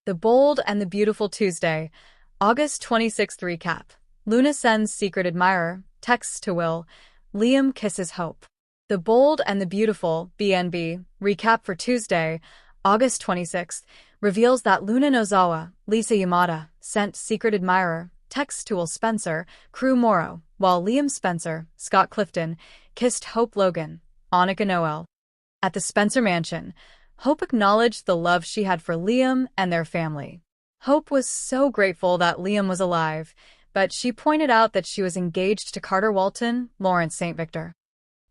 The Bold and the Beautiful Tuesday, August 26th recap. Luna sends secret admirer, texts to Will. Liam kisses Hope. The Bold and the Beautiful, B&B, recap for Tuesday, August 26th, reveals that Luna Nozawa, Lisa Yamada, sent secret admirer, texts to Will Spencer, Crew Morrow, while Liam Spencer, Scott Clifton, kissed Hope Logan, Annika Noel. At the Spencer mansion, Hope acknowledged the love she had for Liam and their family. Hope was so grateful that Liam was alive, but she pointed out that she was engaged to Carter Walton, Lawrence St. Victor.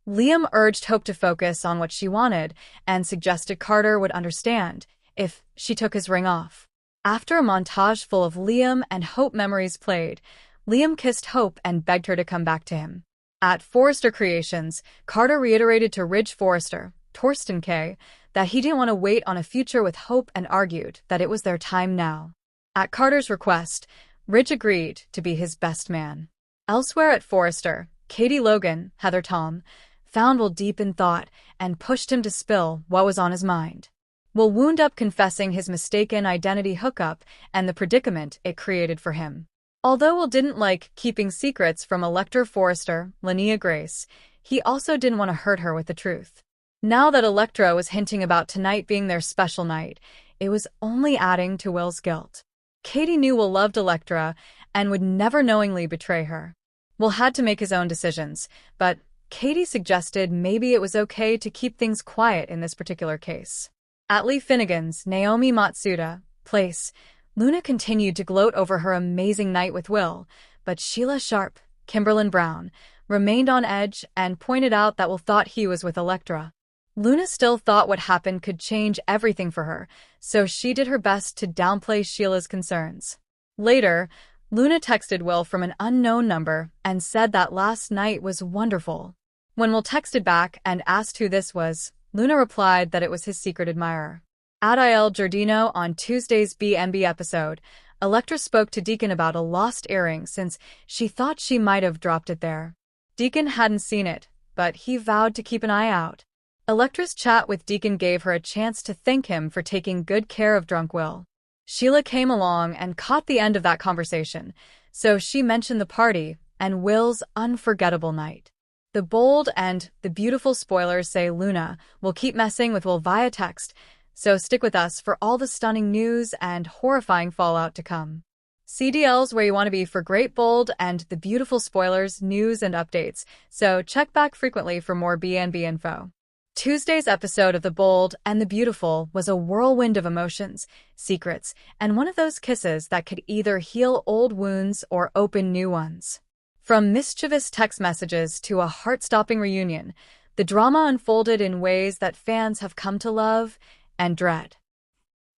Liam urged Hope to focus on what she wanted and suggested Carter would understand if she took his ring off. After a montage full of Liam and Hope memories played, Liam kissed Hope and begged her to come back to him. At Forrester Creations, Carter reiterated to Ridge Forrester, Torsten K., that he didn't want to wait on a future with Hope and argued that it was their time now. At Carter's request, Ridge agreed to be his best man. Elsewhere at Forrester, Katie Logan, Heather Tom, found Will deep in thought and pushed him to spill what was on his mind. Will wound up confessing his mistaken identity hookup and the predicament it created for him. Although Will didn't like keeping secrets from Electra Forrester, Linnea Grace, he also didn't want to hurt her with the truth. Now that Electra was hinting about tonight being their special night, it was only adding to Will's guilt. Katie knew Will loved Electra and would never knowingly betray her. Will had to make his own decisions, but Katie suggested maybe it was okay to keep things quiet in this particular case. At Lee Finnegan's Naomi Matsuda place, Luna continued to gloat over her amazing night with Will, but Sheila Sharp, Kimberlyn Brown, remained on edge and pointed out that Will thought he was with Electra. Luna still thought what happened could change everything for her, so she did her best to downplay Sheila's concerns. Later, Luna texted Will from an unknown number and said that last night was wonderful. When Will texted back and asked who this was, Luna replied that it was his secret admirer. At Il Giardino on Tuesday's B&B episode, Electra spoke to Deacon about a lost earring since she thought she might have dropped it there. Deacon hadn't seen it, but he vowed to keep an eye out. Electra's chat with Deacon gave her a chance to thank him for taking good care of drunk Will. Sheila came along and caught the end of that conversation, so she mentioned the party and Will's unforgettable night. The Bold and the Beautiful spoilers say Luna will keep messing with Will via text, so stick with us for all the stunning news and horrifying fallout to come. CDL's where you want to be for great Bold and the Beautiful spoilers, news, and updates, so check back frequently for more B&B info. Tuesday's episode of The Bold and the Beautiful was a whirlwind of emotions, secrets, and one of those kisses that could either heal old wounds or open new ones. From mischievous text messages to a heart-stopping reunion, the drama unfolded in ways that fans have come to love and dread.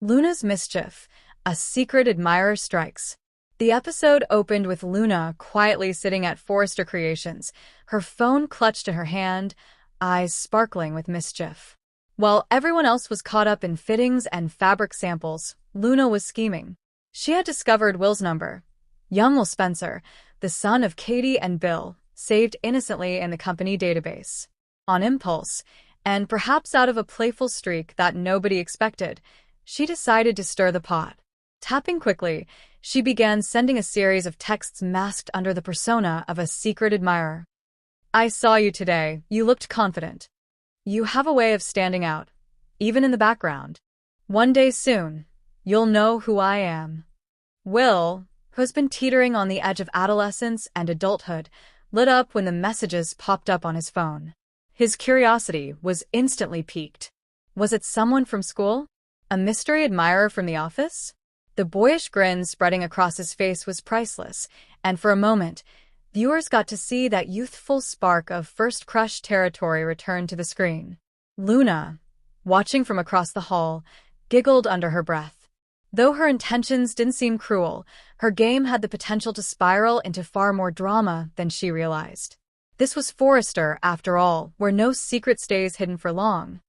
Luna's mischief, a secret admirer strikes. The episode opened with Luna quietly sitting at Forrester Creations, her phone clutched in her hand, eyes sparkling with mischief. While everyone else was caught up in fittings and fabric samples, Luna was scheming. She had discovered Will's number. Young Will Spencer, the son of Katie and Bill, saved innocently in the company database. On impulse, and perhaps out of a playful streak that nobody expected, she decided to stir the pot. Tapping quickly, she began sending a series of texts masked under the persona of a secret admirer. I saw you today. You looked confident. You have a way of standing out, even in the background. One day soon, you'll know who I am. Will, who has been teetering on the edge of adolescence and adulthood, lit up when the messages popped up on his phone. His curiosity was instantly piqued. Was it someone from school? A mystery admirer from the office? The boyish grin spreading across his face was priceless, and for a moment, viewers got to see that youthful spark of first crush territory return to the screen. Luna, watching from across the hall, giggled under her breath. Though her intentions didn't seem cruel, her game had the potential to spiral into far more drama than she realized. This was Forrester, after all, where no secret stays hidden for long.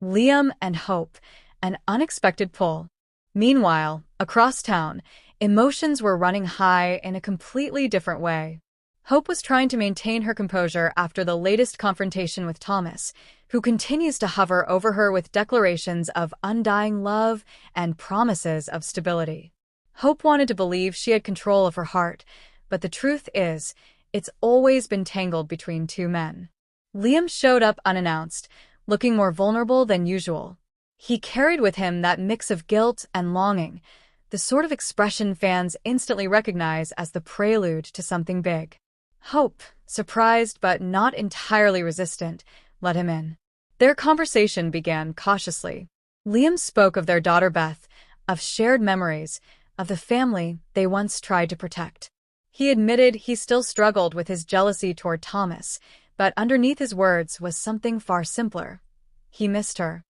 Liam and Hope, an unexpected pull. Meanwhile, across town, emotions were running high in a completely different way. Hope was trying to maintain her composure after the latest confrontation with Thomas, who continues to hover over her with declarations of undying love and promises of stability. Hope wanted to believe she had control of her heart, but the truth is, it's always been tangled between two men. Liam showed up unannounced, looking more vulnerable than usual. He carried with him that mix of guilt and longing, the sort of expression fans instantly recognize as the prelude to something big. Hope, surprised but not entirely resistant, let him in. Their conversation began cautiously. Liam spoke of their daughter Beth, of shared memories, of the family they once tried to protect. He admitted he still struggled with his jealousy toward Thomas, but underneath his words was something far simpler. He missed her.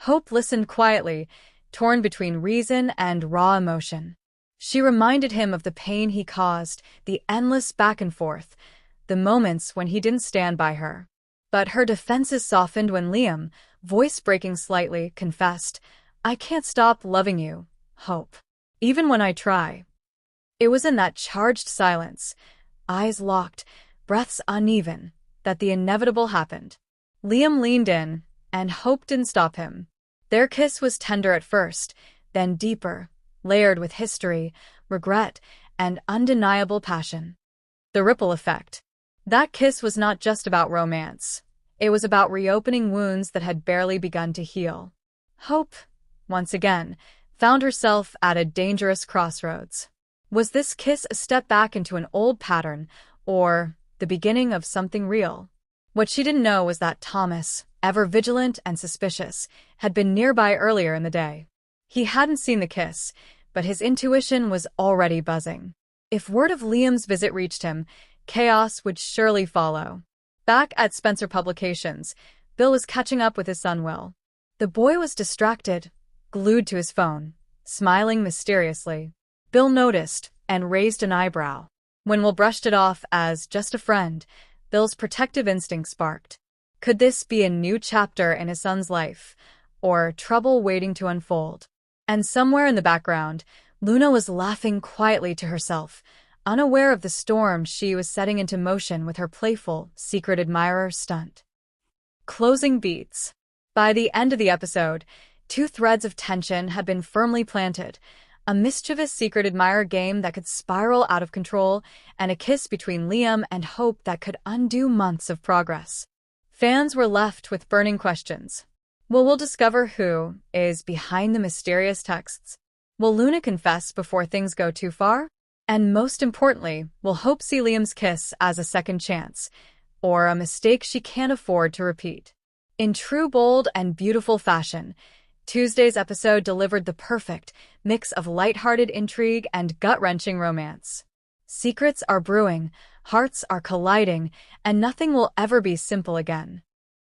Hope listened quietly, torn between reason and raw emotion. She reminded him of the pain he caused, the endless back and forth, the moments when he didn't stand by her. But her defenses softened when Liam, voice breaking slightly, confessed, "I can't stop loving you, Hope. Even when I try." It was in that charged silence, eyes locked, breaths uneven, that the inevitable happened. Liam leaned in, and Hope didn't stop him. Their kiss was tender at first, then deeper, layered with history, regret, and undeniable passion. The ripple effect. That kiss was not just about romance. It was about reopening wounds that had barely begun to heal. Hope, once again, found herself at a dangerous crossroads. Was this kiss a step back into an old pattern, or the beginning of something real? What she didn't know was that Thomas, ever vigilant and suspicious, had been nearby earlier in the day. He hadn't seen the kiss, but his intuition was already buzzing. If word of Liam's visit reached him, chaos would surely follow. Back at Spencer Publications, Bill was catching up with his son Will. The boy was distracted, glued to his phone, smiling mysteriously. Bill noticed and raised an eyebrow. When Will brushed it off as just a friend, Bill's protective instinct sparked. Could this be a new chapter in his son's life, or trouble waiting to unfold? And somewhere in the background, Luna was laughing quietly to herself, unaware of the storm she was setting into motion with her playful, secret admirer stunt. Closing beats. By the end of the episode, two threads of tension had been firmly planted: a mischievous secret admirer game that could spiral out of control, and a kiss between Liam and Hope that could undo months of progress. Fans were left with burning questions. Will Will discover who is behind the mysterious texts? Will Luna confess before things go too far? And most importantly, will Hope see Liam's kiss as a second chance, or a mistake she can't afford to repeat? In true bold and beautiful fashion, Tuesday's episode delivered the perfect mix of lighthearted intrigue and gut-wrenching romance. Secrets are brewing, hearts are colliding, and nothing will ever be simple again.